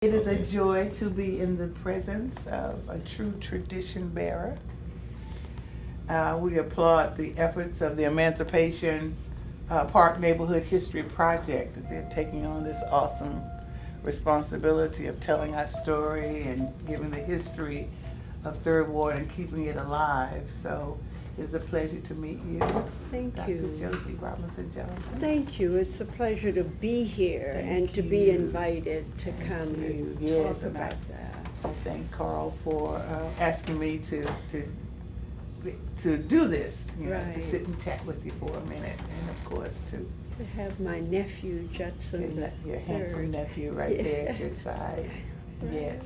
It is a joy to be in the presence of a true tradition bearer. We applaud the efforts of the Emancipation Park Neighborhood History Project as they're taking on this awesome responsibility of telling our story and giving the history of Third Ward and keeping it alive. So it's a pleasure to meet you. Thank Dr. you. Josie Robinson Johnson. Thank you. It's a pleasure to be here Thank to be you. invited to come and Yes, talk and about that. I thank Carl for asking me to do this, to Right. sit and chat with you for a minute, and of course to To have my nephew Judson the your third. handsome nephew right there at your side. Right. Yes.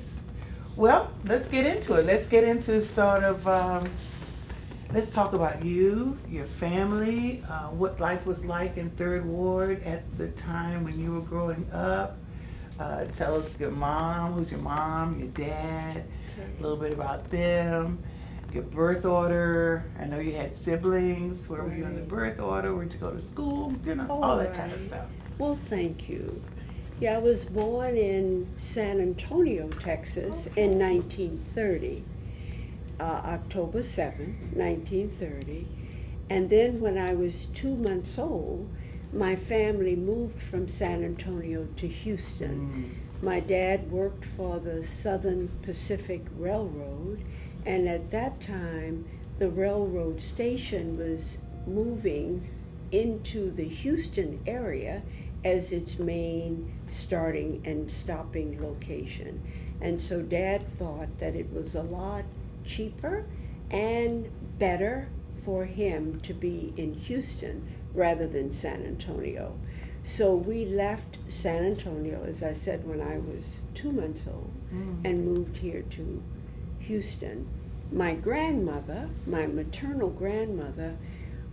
Well, let's get into it. Let's get into sort of, let's talk about you, your family, what life was like in Third Ward at the time when you were growing up. Tell us your mom, who's your mom, your dad, a little bit about them, your birth order. I know you had siblings. Where were you in the Right. birth order? Where'd you go to school? All All that kind of right. stuff. Well, thank you. Yeah, I was born in San Antonio, Texas in 1930, October 7th, 1930. And then when I was 2 months old, my family moved from San Antonio to Houston. My dad worked for the Southern Pacific Railroad, and at that time, the railroad station was moving into the Houston area as its main starting and stopping location. And so Dad thought that it was a lot cheaper and better for him to be in Houston rather than San Antonio. So we left San Antonio, as I said, when I was 2 months old, and moved here to Houston. My grandmother, my maternal grandmother,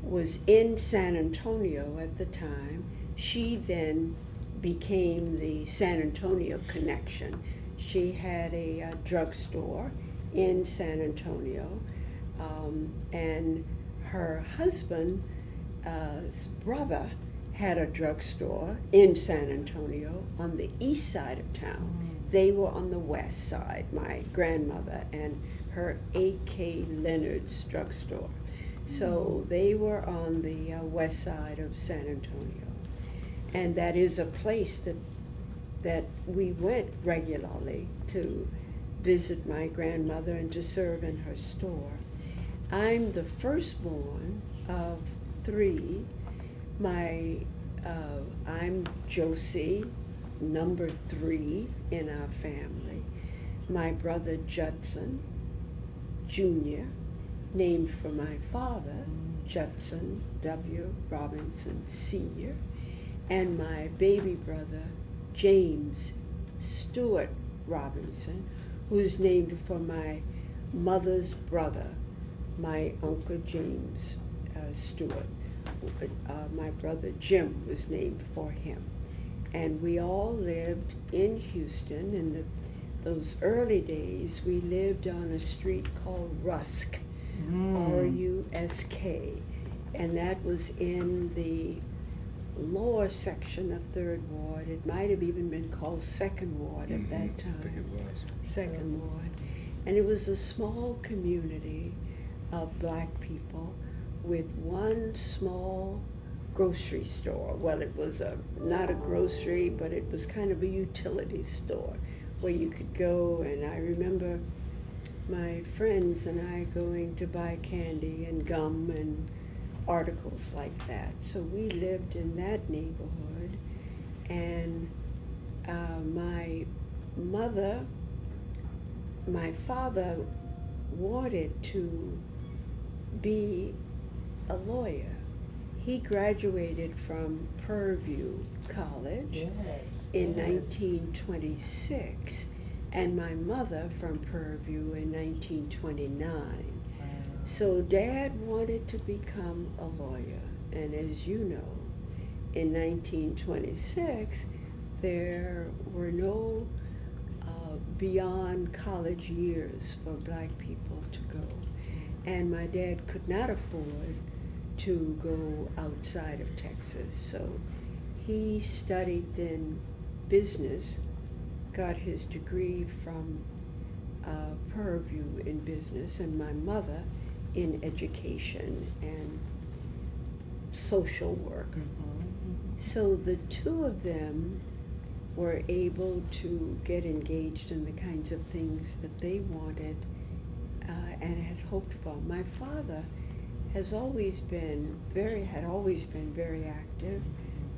was in San Antonio at the time. She then became the San Antonio connection. She had a drugstore in San Antonio, and her husband's brother had a drugstore in San Antonio on the east side of town. They were on the west side, my grandmother and her A.K. Leonard's drugstore. So they were on the west side of San Antonio. And that is a place that we went regularly to visit my grandmother and to serve in her store. I'm the firstborn of three. I'm Josie, number 3 in our family. My brother Judson Jr., named for my father, Judson W. Robinson Sr., and my baby brother, James Stewart Robinson, who is named for my mother's brother, my Uncle James Stewart. My brother Jim was named for him. And we all lived in Houston. In those early days, we lived on a street called Rusk, R-U-S-K, and that was in the lower section of Third Ward. It might have even been called Second Ward at that time. I think it was. Second Ward. And it was a small community of black people with one small grocery store. Well, it was not a grocery, but it was kind of a utility store where you could go. And I remember my friends and I going to buy candy and gum and articles like that. So we lived in that neighborhood. And my father wanted to be a lawyer. He graduated from Purview College in 1926, and my mother from Purview in 1929. So Dad wanted to become a lawyer, and as you know, in 1926, there were no beyond college years for black people to go. And my dad could not afford to go outside of Texas, so he studied then business got his degree from Purview in business, and my mother in education and social work. So the two of them were able to get engaged in the kinds of things that they wanted and had hoped for. My father had always been very active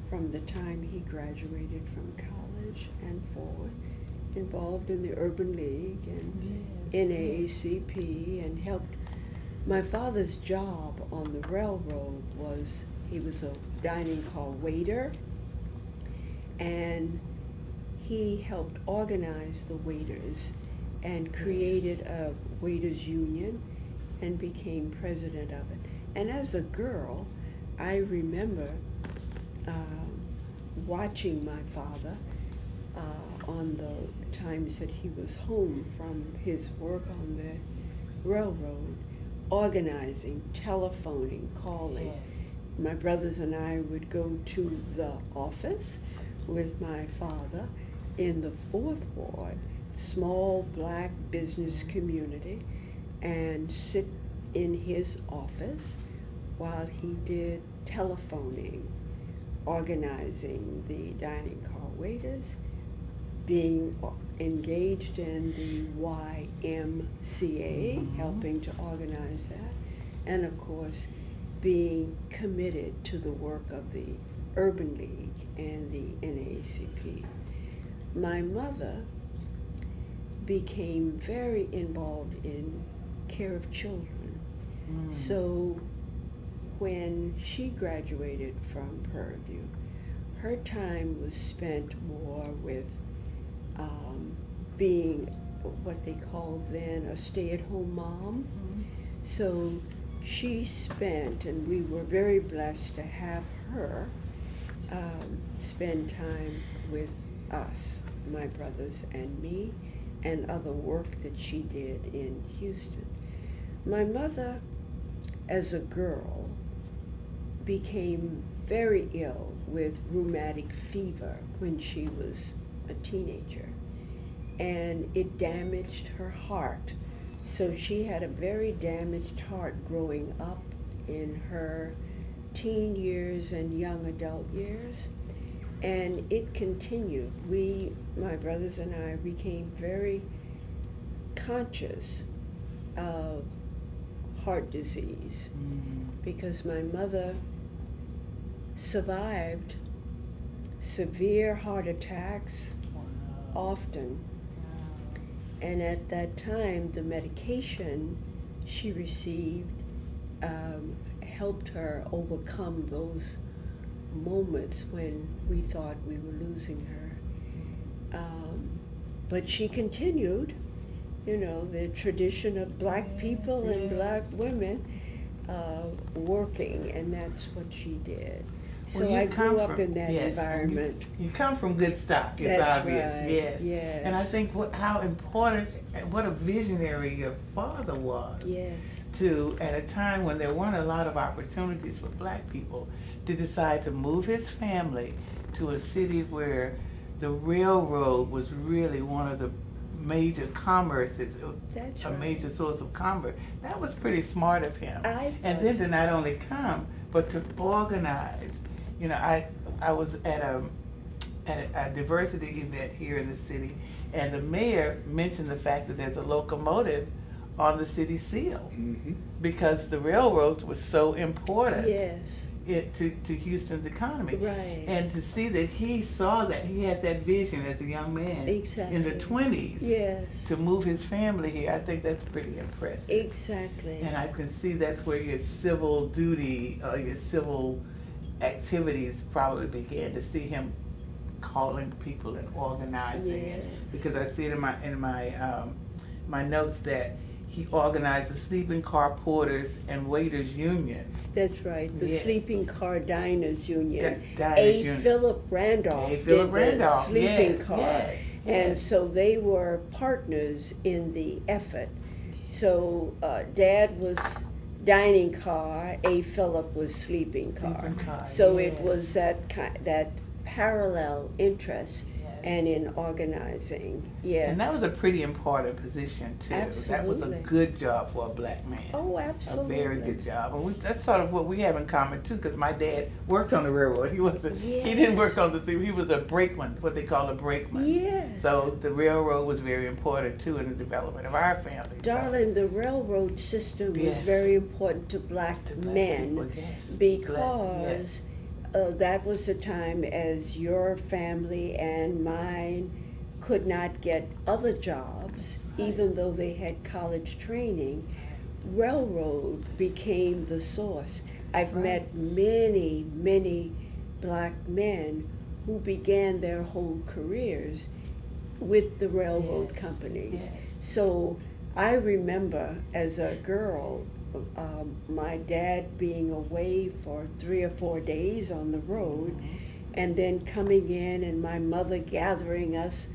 from the time he graduated from college and forward, involved in the Urban League and NAACP, and helped. My father's job on the railroad was, he was a dining car waiter, and he helped organize the waiters and created a waiters union and became president of it. And as a girl, I remember watching my father on the times that he was home from his work on the railroad, organizing, telephoning, calling. My brothers and I would go to the office with my father in the 4th Ward, small black business community, and sit in his office while he did telephoning, organizing the dining car waiters, being engaged in the YMCA, helping to organize that, and of course being committed to the work of the Urban League and the NAACP. My mother became very involved in care of children. So when she graduated from Purview, her time was spent more with being what they called then a stay-at-home mom. So she spent, and we were very blessed to have her spend time with us, my brothers and me, and other work that she did in Houston. My mother, as a girl, became very ill with rheumatic fever when she was a teenager, and it damaged her heart. So she had a very damaged heart growing up in her teen years and young adult years, and it continued. We, my brothers and I, became very conscious of heart disease because my mother survived severe heart attacks often. And at that time, the medication she received helped her overcome those moments when we thought we were losing her. But she continued, you know, the tradition of black people and black women working, and that's what she did. So Well, I grew up in that environment. You come from good stock, it's That's obvious, right. yes. And I think how important, what a visionary your father was. Yes. To, at a time when there weren't a lot of opportunities for black people, to decide to move his family to a city where the railroad was really one of the major commerces, That's a right. major source of commerce. That was pretty smart of him. And then thought- to not only come, but to organize. You know, I was at a diversity event here in the city, and the mayor mentioned the fact that there's a locomotive on the city seal because the railroads were so important Yes. to Houston's economy. Right. And to see that he saw that, he had that vision as a young man Exactly. in the 20s Yes. to move his family here, I think that's pretty impressive. Exactly. And I can see that's where your civil duty, your civil activities probably began, to see him calling people and organizing it. Yes. Because I see it in my notes that he organized the sleeping car porters and waiters union. That's right, the Yes. Sleeping Car Diners Union. Diners A. Union. Philip Randolph A. Philip did Randolph, the sleeping yes, car. yes, And yes. so they were partners in the effort. So Dad was dining car, A. Philip was sleeping car. Sleeping car, So yes. it was that parallel interest. Yes. and in organizing. Yes. And that was a pretty important position too. That was a Absolutely. good job for a black man. Oh, absolutely. A very good job. And that's sort of what we have in common too, because my dad worked on the railroad. He wasn't. He didn't work on the steam. He was a brakeman, what they call a brakeman. Yes. So the railroad was very important too in the development of our family. Darling, the railroad system was Yes. very important to black men people, yes. because that was the time as your family and mine could not get other jobs, even though they had college training. Railroad became the source. I've met many, many black men who began their whole careers with the railroad companies. Yes. So I remember as a girl, my dad being away for 3 or 4 days on the road, and then coming in and my mother gathering us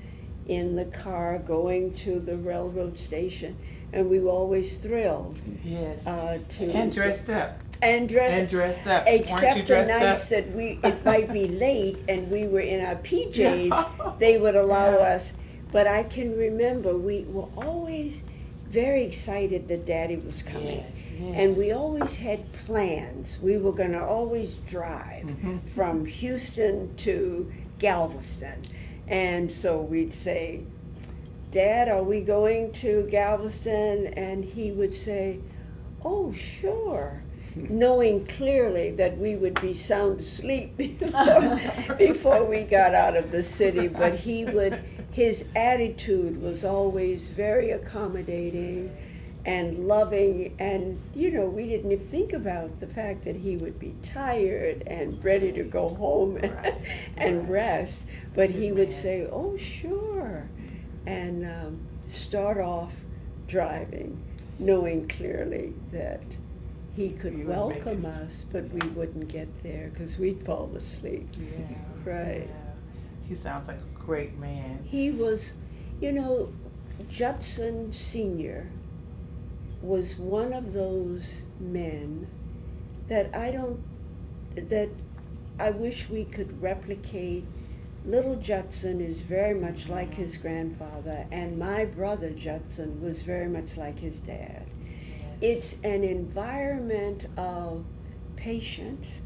in the car going to the railroad station, and we were always thrilled. Yes. To And dressed up. and dressed up. Weren't you except the dressed nights up? that it might be late and we were in our PJs, No. they would allow Yeah. us. But I can remember we were always very excited that Daddy was coming. Yes, yes. And we always had plans. We were going to always drive from Houston to Galveston. And so we'd say, Dad, are we going to Galveston? And he would say, oh, sure. Knowing clearly that we would be sound asleep before we got out of the city. But his attitude was always very accommodating and loving, and we didn't even think about the fact that he would be tired and ready to go home and rest, but he would say, oh sure, and start off driving, knowing clearly that he could welcome us, but we wouldn't get there because we'd fall asleep. Yeah. Right. Yeah. He sounds like a great man. He was, Judson Sr. was one of those men that I wish we could replicate. Little Judson is very much like his grandfather, and my brother Judson was very much like his dad. It's an environment of patience.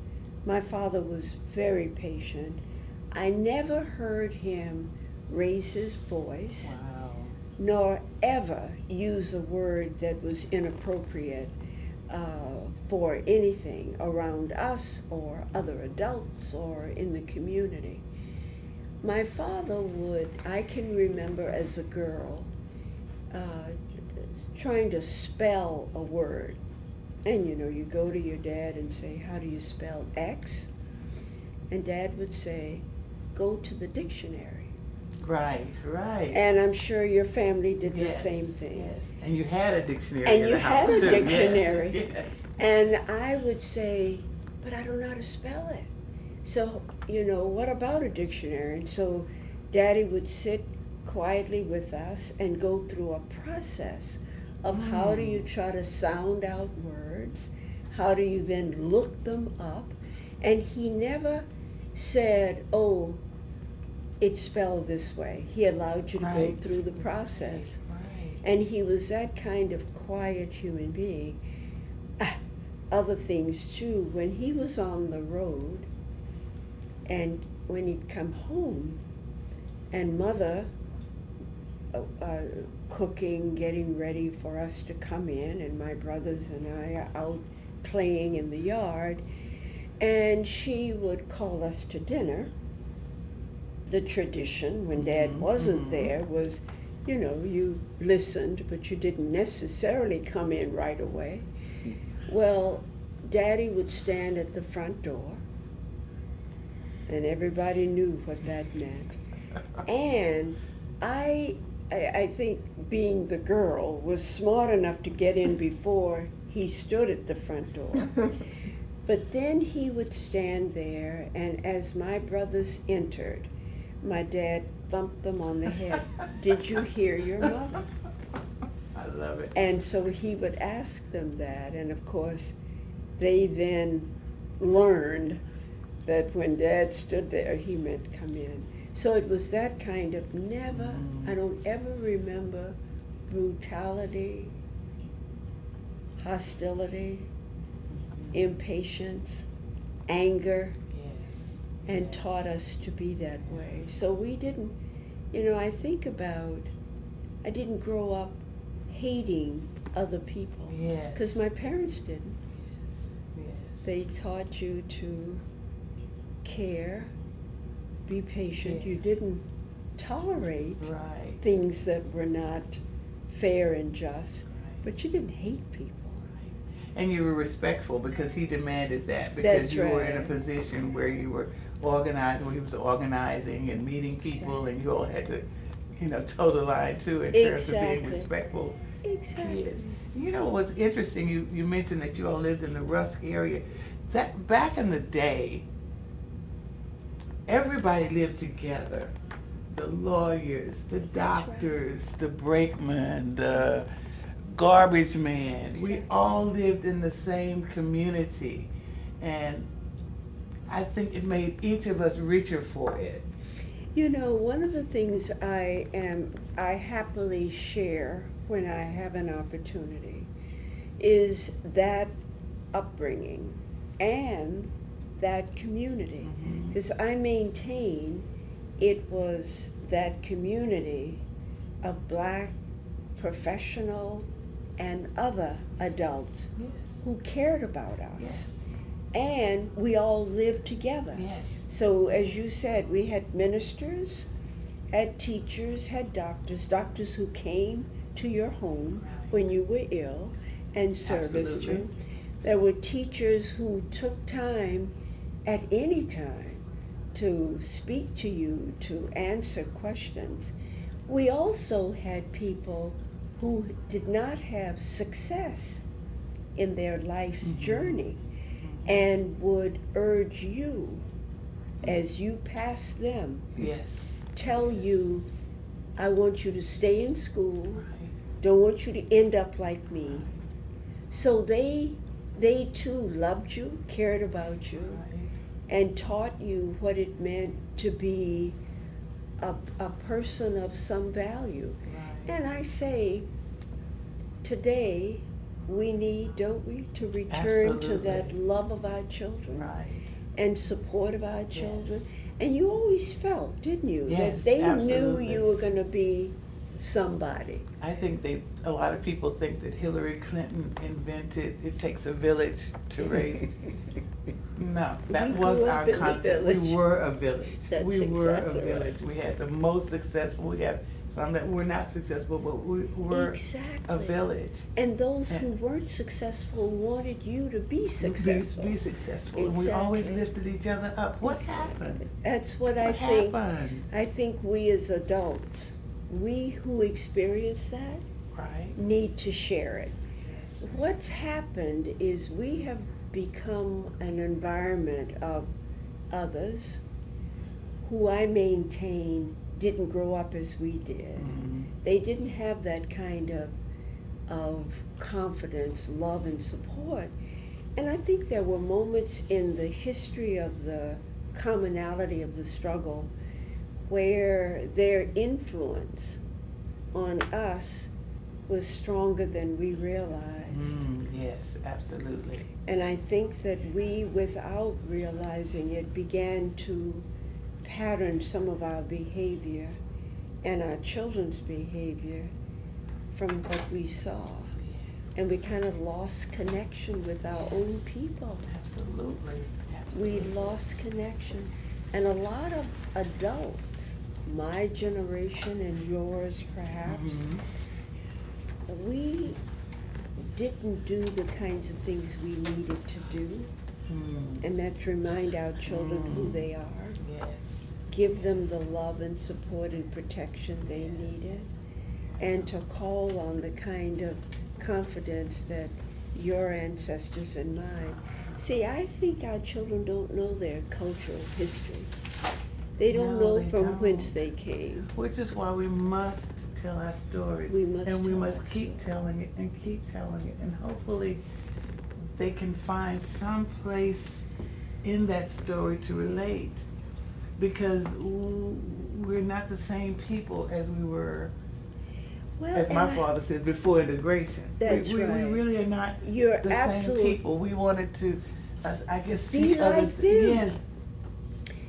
My father was very patient. I never heard him raise his voice. Wow. Nor ever use a word that was inappropriate for anything around us or other adults or in the community. My father I can remember as a girl, trying to spell a word. And you go to your dad and say, how do you spell X? And Dad would say, go to the dictionary. Right. And I'm sure your family did the Yes, same thing. Yes. And you had a dictionary And in you the house had a too. dictionary. Yes. And I would say, but I don't know how to spell it. So, what about a dictionary? And so Daddy would sit quietly with us and go through a process of how do you try to sound out words, how do you then look them up, and he never said, oh, it's spelled this way. He allowed you to go through the process. Right. And he was that kind of quiet human being. Other things too, when he was on the road and when he'd come home and Mother cooking, getting ready for us to come in, and my brothers and I are out playing in the yard, and she would call us to dinner. The tradition when Dad wasn't there was, you listened, but you didn't necessarily come in right away. Well, Daddy would stand at the front door, and everybody knew what that meant. And I think being the girl was smart enough to get in before he stood at the front door. But then he would stand there, and as my brothers entered, my dad thumped them on the head. Did you hear your mother? I love it. And so he would ask them that, and of course, they then learned that when Dad stood there, he meant come in. So it was that kind of never, I don't ever remember brutality, hostility, impatience, anger, Yes. and Yes. taught us to be that way. So we didn't, I think about, I didn't grow up hating other people. Yes. Because my parents didn't. Yes. They taught you to care, be patient. You Yes. didn't tolerate Right. things that were not fair and just, Right. but you didn't hate people. And you were respectful because he demanded that, because That's you were in a right. position where you were organized, where he was organizing and meeting people, and you all had to, toe the line too in terms of being Exactly. respectful. Exactly. Kids. What's interesting, you mentioned that you all lived in the Rusk area. That back in the day, everybody lived together. The lawyers, the doctors, the brakeman, the garbage man. We all lived in the same community. And I think it made each of us richer for it. One of the things I happily share when I have an opportunity is that upbringing and that community. Because I maintain it was that community of Black professional and other adults Yes. who cared about us. Yes. And we all lived together. Yes. So as you said, we had ministers, had teachers, had doctors who came to your home when you were ill and serviced Absolutely. you. There were teachers who took time at any time to speak to you, to answer questions. We also had people who did not have success in their life's journey and would urge you as you pass them, Yes. tell you, I want you to stay in school, Right. don't want you to end up like me. So they too loved you, cared about you, Right. and taught you what it meant to be a person of some value. Right. And I say, today, we need, don't we, to return to that Absolutely. love of our children Right. and support of our children. Yes. And you always felt, didn't you, Yes, that they absolutely. knew you were going to be somebody. I think a lot of people think that Hillary Clinton invented it takes a village to raise. No, that We was grew our up in the concept. village. We were a village. That's We were a exactly right. village. We had the most successful. We have some that were not successful, but we were Exactly. a village. And those And- who weren't successful wanted you to be successful. Be successful. And we always Exactly. lifted each other up. What Exactly. happened? That's what I What think. happened? I think we as adults, we who experience that, Right? need to share it. Yes. What's happened is we have become an environment of others who I maintain didn't grow up as we did. Mhm. They didn't have that kind of confidence, love, and support. And I think there were moments in the history of the commonality of the struggle where their influence on us was stronger than we realized. Yes, absolutely. And I think that we, without realizing it, began to pattern some of our behavior and our children's behavior from what we saw. And we kind of lost connection with our own people. Absolutely. We Absolutely. lost connection. And a lot of adults, my generation and yours perhaps, Mhm. we didn't do the kinds of things we needed to do, Mm. and that's remind our children who they are, Yes. give them the love and support and protection they needed, and to call on the kind of confidence that your ancestors and mine. See, I think our children don't know their cultural history. They don't No, know they from don't. whence they came. Which is why we must tell our stories. We must and we tell must our keep stories. telling it and keep telling it. And hopefully they can find some place in that story to relate. Because we're not the same people as we were, Well, as and my father said, before integration. That's we right. really are not You're the same absolute- people. We wanted to, I guess, Be see other. like them. Yeah.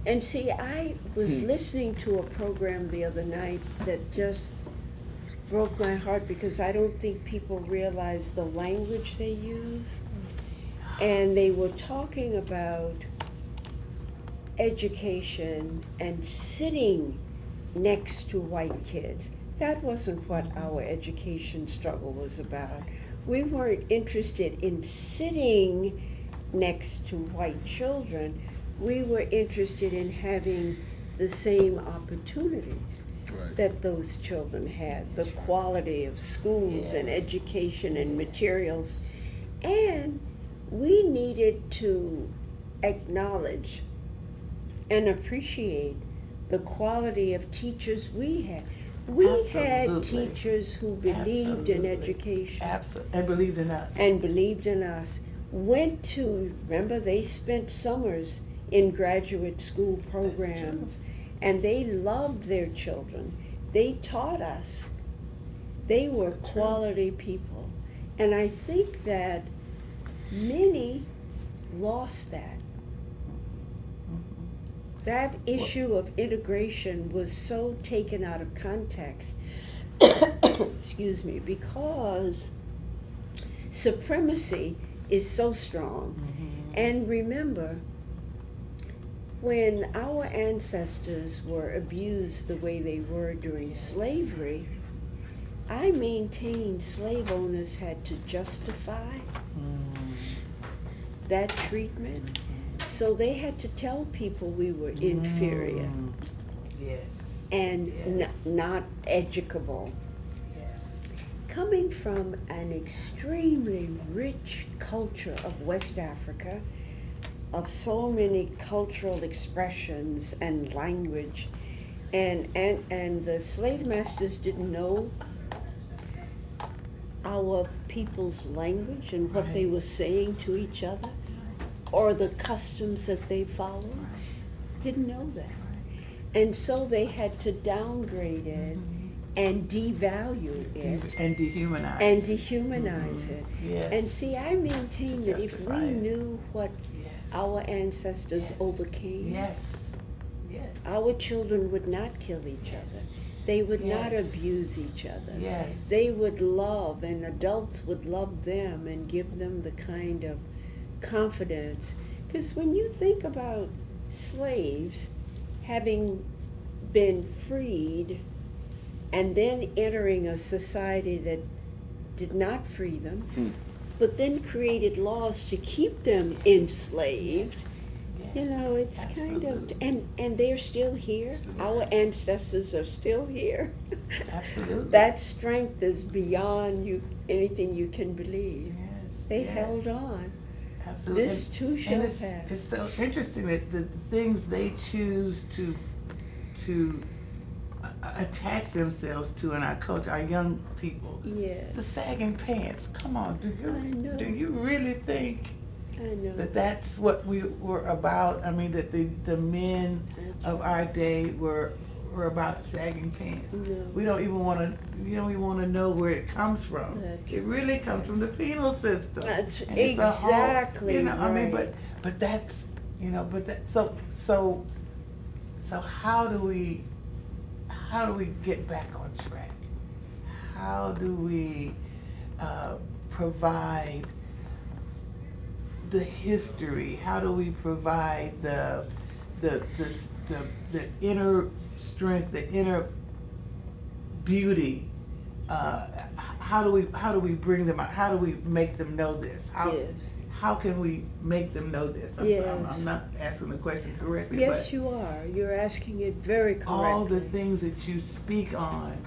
And see, I was listening to a program the other night that just broke my heart because I don't think people realize the language they use. And they were talking about education and sitting next to white kids. That wasn't what our education struggle was about. We weren't interested in sitting next to white children. We were interested in having the same opportunities Right. that those children had, the quality of schools and Yes. education and materials. And we needed to acknowledge and appreciate the quality of teachers we had. We had Absolutely. teachers who believed in Absolutely. education Absolutely. And believed in us. and believed in us. Went to, remember, they spent summers in graduate school programs, and they loved their children. They taught us. They were So true. quality people. And I think that many lost that. That issue of integration was so taken out of context, excuse me, because supremacy is so strong. And remember, when our ancestors were abused the way they were during slavery, I maintain slave owners had to justify that treatment. So they had to tell people we were inferior Yes. and Yes. not educable. Yes. Coming from an extremely rich culture of West Africa, of so many cultural expressions and language, and the slave masters didn't know our people's language and what they Right. were saying to each other, or the customs that they followed. Didn't know that. And so they had to downgrade it and devalue it And dehumanize. and dehumanize it. Yes. And see, I maintain that if Justify we it. knew what Yes. our ancestors Yes. overcame, Yes. Yes. our children would not kill each Yes. other. They would not Yes. abuse each other. Yes. They would love, and adults would love them and give them the kind of confidence. Because when you think about slaves having been freed and then entering a society that did not free them, but then created laws to keep them enslaved, you know, it's kind of, Absolutely. and they're still here. Our ancestors are still here. Absolutely. That strength is beyond anything you can believe. Yes. They yes. held on. Absolutely. This too shall and it's, pass. It's so interesting that the things they choose to attach themselves to in our culture, our young people. Yes, The sagging pants. Come on, I know. do you really think I know. that that's what we were about? I mean, that the men of our day were about sagging pants. No. We don't even want to. You don't even want to know where it comes from. That's It really comes from the penal system. That's And it's a whole- exactly you know, I mean, right. but that's, you know, but that so how do we get back on track? How do we provide the history? How do we provide the inner strength, the inner beauty? How do we bring them out? How do we make them know this? Yes. How can we make them know this? Yes. I'm not asking the question correctly, Yes, but you are. You're asking it very correctly. all the things that you speak on,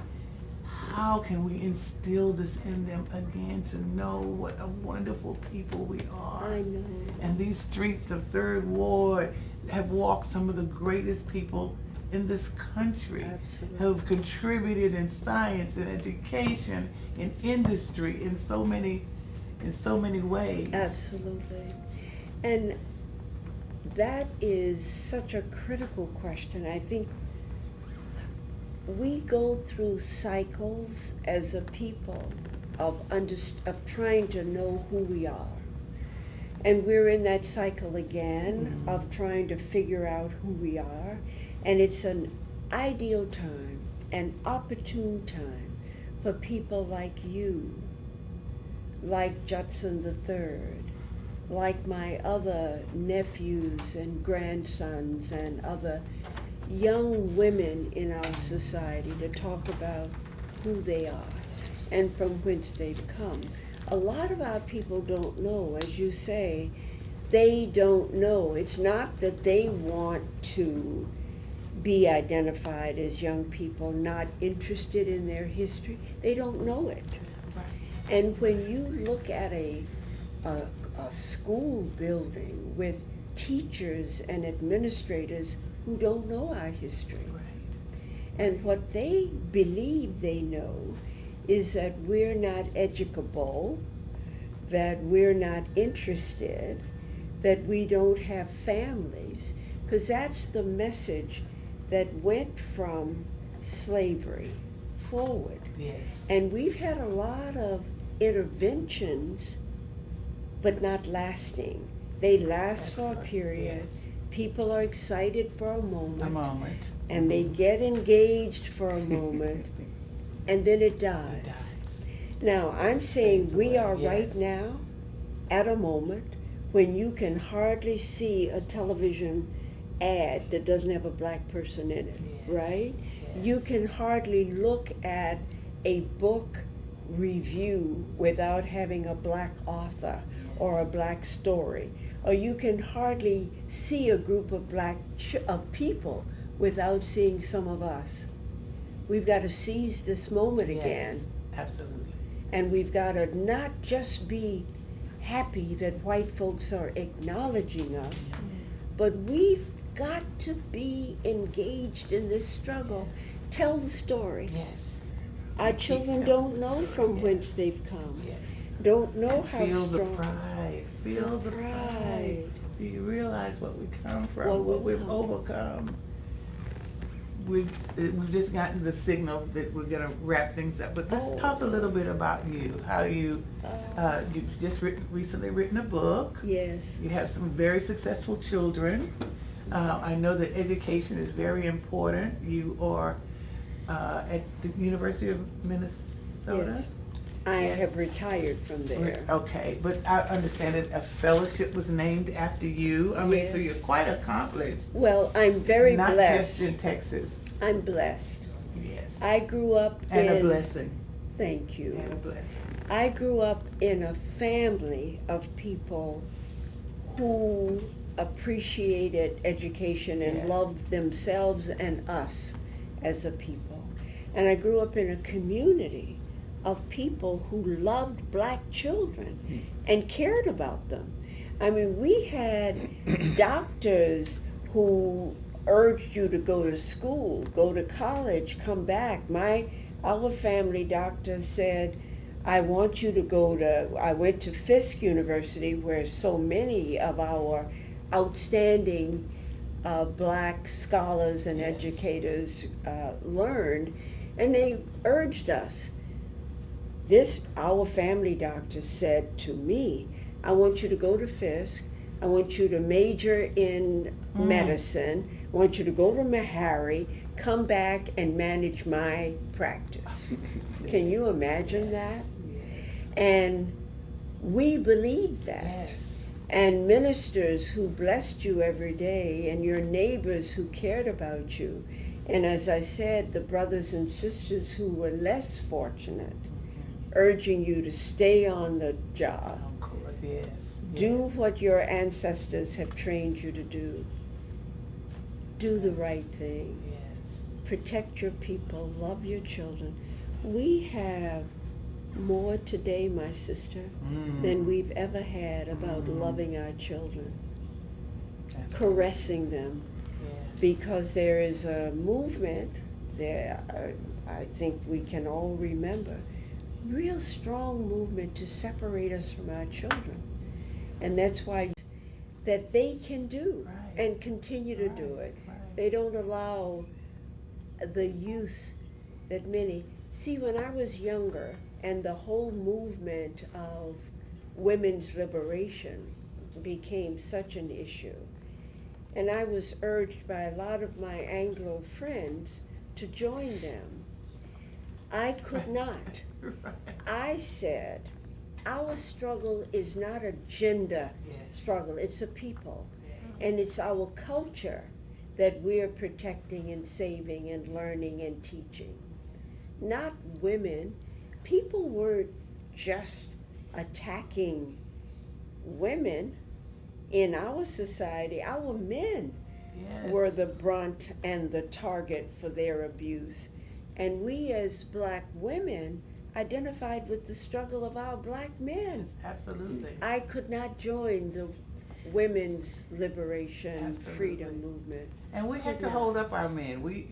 how can we instill this in them again to know what a wonderful people we are? I know. And these streets of Third Ward have walked some of the greatest people in this country, Absolutely. have contributed in science and education, in industry, in so many ways. Absolutely. And that is such a critical question. I think we go through cycles as a people of trying to know who we are. And we're in that cycle again of trying to figure out who we are. And it's an ideal time, an opportune time for people like you, like Judson III, like my other nephews and grandsons and other young women in our society, to talk about who they are and from whence they've come. A lot of our people don't know, as you say, they don't know. It's not that they want to be identified as young people not interested in their history. They don't know it. Right. And when you look at a school building with teachers and administrators who don't know our history, Right. and what they believe they know is that we're not educable, that we're not interested, that we don't have families, because that's the message that went from slavery forward. Yes. And we've had a lot of interventions, but not lasting. They last for a period. Yes. People are excited for a moment. A moment. And they get engaged for a moment, and then it dies. It dies. Now, I'm saying Fades we away, are yes. right now at a moment when you can hardly see a television ad that doesn't have a black person in it, Yes. right? Yes. You can hardly look at a book review without having a black author or a black story. Or you can hardly see a group of of people without seeing some of us. We've got to seize this moment Yes. again. Absolutely. And we've got to not just be happy that white folks are acknowledging us, but we've got to be engaged in this struggle. Tell the story. Yes. Our Keep children telling don't the know story, from yes. whence they've come. Yes. Don't know And how feel strong. the pride. Feel the pride. Do you realize what we come from, what we've overcome? We've just gotten the signal that we're gonna wrap things up. But let's talk a little bit about you. How you you've just recently written a book. Yes. You have some very successful children. I know that education is very important. You are at the University of Minnesota. Yes. I Yes. have retired from there. Okay, but I understand that a fellowship was named after you. I mean, so Yes. you're quite accomplished. Well, I'm very Not blessed. just in Texas. I'm blessed. Yes. I grew up And in. a blessing. Thank you. And a blessing. I grew up in a family of people who appreciated education and Yes. loved themselves and us as a people. And I grew up in a community of people who loved black children and cared about them. I mean, we had doctors who urged you to go to school, go to college, come back. Our family doctor said, I want you to I went to Fisk University, where so many of our outstanding black scholars and Yes. educators learned, and they urged us. Our family doctor said to me, I want you to go to Fisk, I want you to major in medicine, I want you to go to Meharry, come back and manage my practice. Can you imagine that? Yes. And we believed that. Yes. And ministers who blessed you every day, and your neighbors who cared about you. And as I said, the brothers and sisters who were less fortunate, urging you to stay on the job. Of course, yes. Do what your ancestors have trained you to do. Do the right thing. Yes. Protect your people, love your children. We have more today, my sister, than we've ever had about loving our children, caressing them, Yes. because there is a movement there, I think we can all remember, real strong movement to separate us from our children. And that's why that they can do Right. and continue to do Right, it. right. They don't allow the youth that many see. When I was younger, and the whole movement of women's liberation became such an issue, and I was urged by a lot of my Anglo friends to join them, I could not. Right. I said, our struggle is not a gender Yes. struggle, it's a people. Yes. And it's our culture that we're protecting and saving and learning and teaching. Not women. People weren't just attacking women in our society. Our men Yes. were the brunt and the target for their abuse. And we as black women identified with the struggle of our black men. Absolutely. I could not join the women's liberation Absolutely. freedom movement. And we had to Yeah. hold up our men. We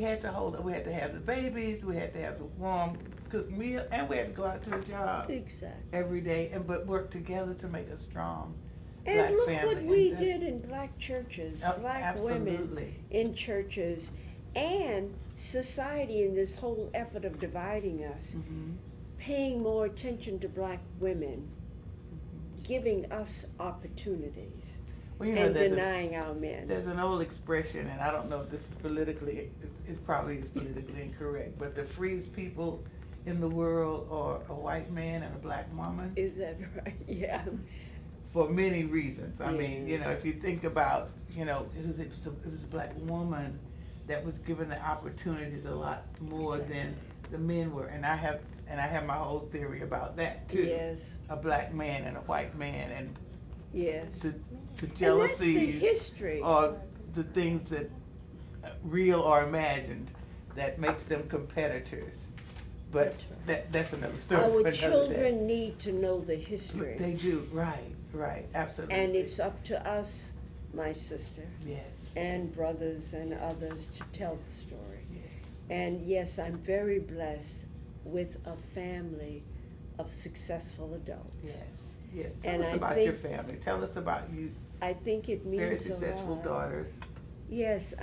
had to hold up. We had to have the babies. We had to have the warm cooked meal, and we had to go out to a job Exactly. every day, but work together to make a strong And black look family. what we And did in black churches, Oh, black women absolutely. in churches, and society in this whole effort of dividing us, Mhm. paying more attention to black women, giving us opportunities, Well, and there's denying our men. there's an old expression, and I don't know if this is politically, it probably is politically incorrect, but the freest people in the world are a white man and a black woman. Is that right? Yeah. For many reasons. I mean, Yeah. if you think about, it was a black woman that was given the opportunities a lot more than the men were, and I have my whole theory about that too. Yes. A black man and a white man, and Yes. the And that's the jealousies history. or the things that real or imagined that makes them competitors. But that's another story. for Our another children day. need to know the history. They do, right, absolutely. And it's up to us, my sister, yes. and brothers and others to tell the story. Yes. And yes, I'm very blessed with a family of successful adults. Yes. Tell And us I about think- your family. Tell us about you. I think it means Very a successful lot. daughters. Yes,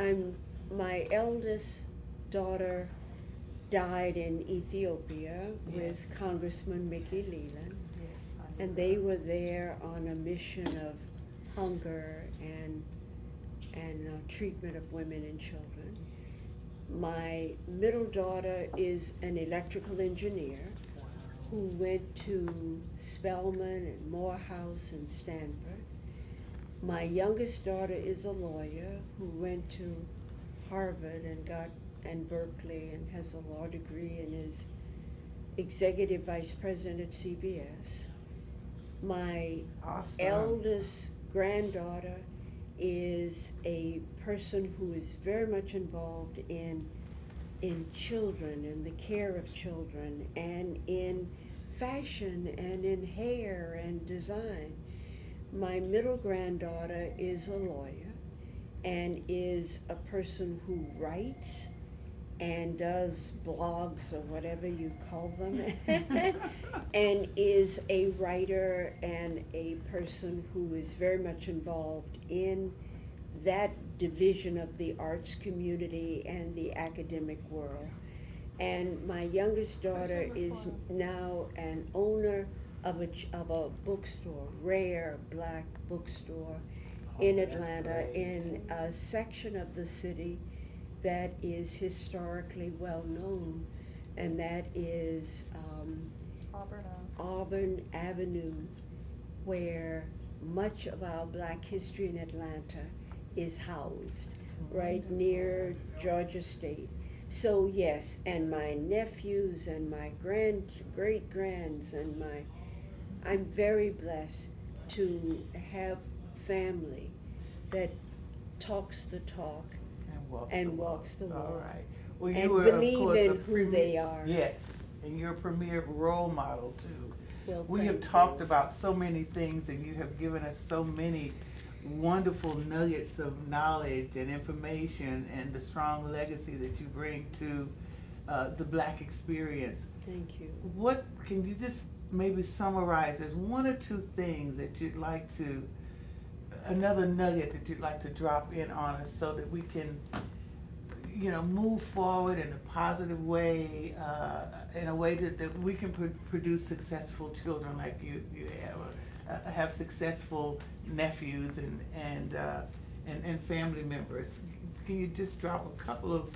my eldest daughter died in Ethiopia with Yes. Congressman Mickey Leland. Yes. And they were there on a mission of hunger and treatment of women and children. My middle daughter is an electrical engineer who went to Spelman and Morehouse and Stanford. My youngest daughter is a lawyer who went to Harvard and Berkeley and has a law degree and is executive vice president at CBS. My Awesome. eldest granddaughter is a person who is very much involved in children and the care of children and in fashion and in hair and design. My middle granddaughter is a lawyer and is a person who writes and does blogs or whatever you call them and is a writer and a person who is very much involved in that division of the arts community and the academic world. And my youngest daughter is now an owner of a bookstore, rare black bookstore in that's Atlanta, great. in a section of the city that is historically well known, and that is Auburn Avenue, where much of our black history in Atlanta is housed, right near Georgia State. So yes, and my nephews and my great-grands and I'm very blessed to have family that talks the talk and walks the walk. All right. Well, and you were, believe of course, in a who premier, they are. Yes, and you're a premier role model too. Well, We have thank talked you. about so many things, and you have given us so many wonderful nuggets of knowledge and information, and the strong legacy that you bring to the black experience. Thank you. What can you just maybe summarize? There's one or two things that you'd like to, another nugget that you'd like to drop in on us, so that we can, move forward in a positive way, in a way that we can produce successful children like you have successful nephews and family members. Can you just drop a couple of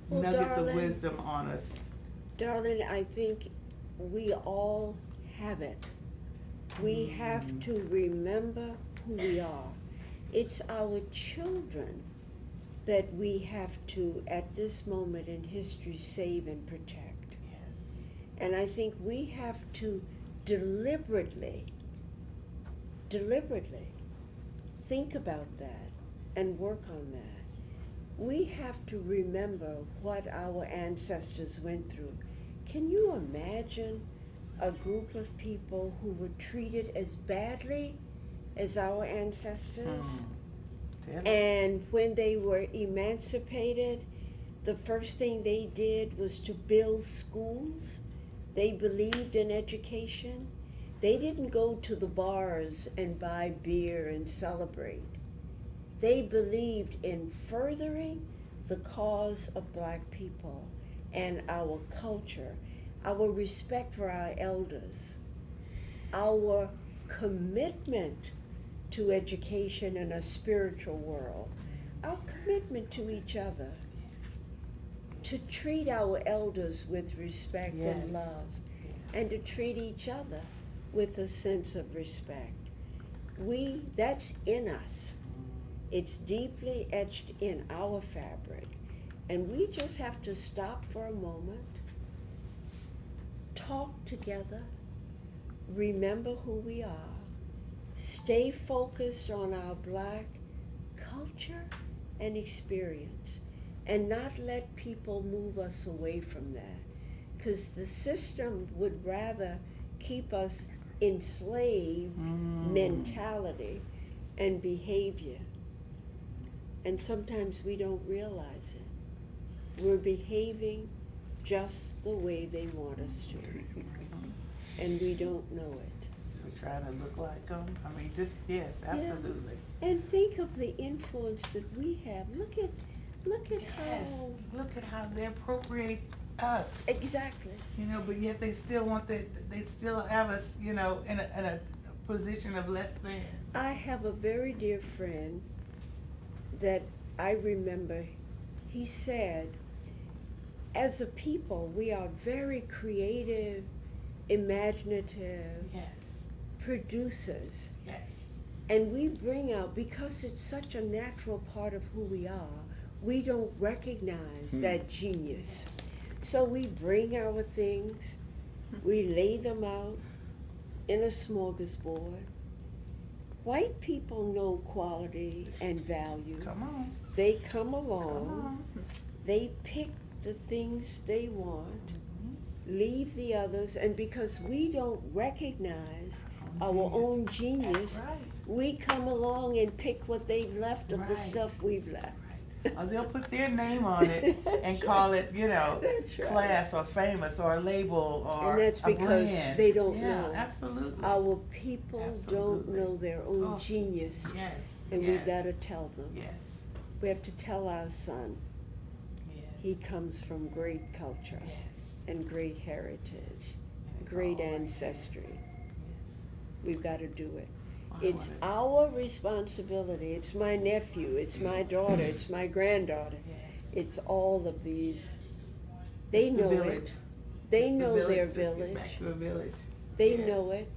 Well, nuggets darling, of wisdom on us? Darling, I think we all have it. We have to remember who we are. It's our children that we have to, at this moment in history, save and protect. Yes. And I think we have to deliberately think about that and work on that. We have to remember what our ancestors went through. Can you imagine a group of people who were treated as badly as our ancestors? And when they were emancipated, the first thing they did was to build schools. They believed in education. They didn't go to the bars and buy beer and celebrate. They believed in furthering the cause of Black people and our culture, our respect for our elders, our commitment to education and a spiritual world, our commitment to each other, to treat our elders with respect and love, and to treat each other with a sense of respect. That's in us. It's deeply etched in our fabric. And we just have to stop for a moment, talk together, remember who we are, stay focused on our Black culture and experience, and not let people move us away from that. Because the system would rather keep us enslaved mentality and behavior. And sometimes we don't realize it. We're behaving just the way they want us to. And we don't know it. We're trying to look like them. I mean, yes, absolutely. Yeah. And think of the influence that we have. Look at how. Look at how they appropriate us. Exactly. But yet they still they still have us, in a position of less than. I have a very dear friend that I remember. He said, as a people, we are very creative, imaginative, producers. Yes. And we bring out, because it's such a natural part of who we are, we don't recognize that genius. So we bring our things, we lay them out in a smorgasbord. White people know quality and value. Come on. They come along, Come on. they pick the things they want, leave the others, and because we don't recognize our own genius, That's right. we come along and pick what they've left of the Right. stuff we've left. Or they'll put their name on it and call it, That's right. class or famous or a label or And that's a because brand. they don't Yeah, know. absolutely. Our people don't Absolutely. know their own Oh, genius, Yes. and yes, we've got to tell them. Yes. We have to tell our son Yes. he comes from great culture Yes. and great heritage, And it's great all right ancestry. Yes. We've got to do it. Well, It's our responsibility. It's my nephew, it's my daughter, it's my granddaughter. Yes. It's all of these. They It's the know village. it. They It's the know their Let's get village. back to a village. They Yes. know it,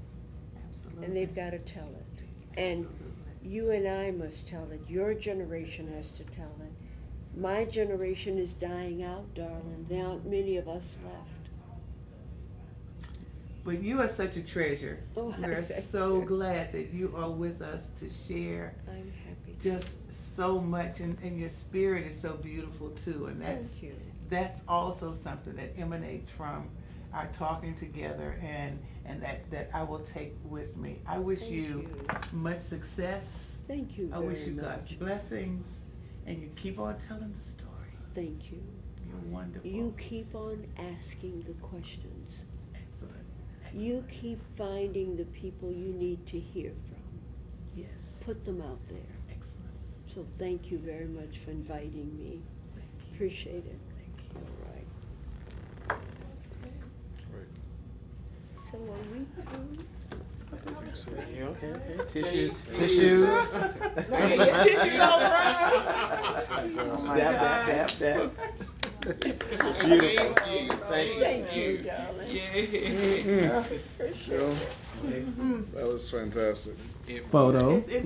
Absolutely. and they've got to tell it. And Absolutely. you and I must tell it. Your generation has to tell it. My generation is dying out, darling. There aren't many of us left. But you are such a treasure. Oh, We're thank so you. glad that you are with us to share I'm happy to. just so much, and your spirit is so beautiful too, and Thank you. that's also something that emanates from our talking together, and that I will take with me. I wish Thank you you. much success. Thank you I very wish you God's much. blessings, and you keep on telling the story. Thank you. You're wonderful. You keep on asking the questions. Excellent. You keep finding the people you need to hear from. Yes. Put them out there. Excellent. So thank you very much for inviting me. Thank Appreciate it. All right. So are we through? Okay. Tissue. Tissue. Tissue all around. Oh my Dab, God. dab, dab, dab. Beautiful. Thank you. Thank you, darling. Jill, that was fantastic. Photo. It's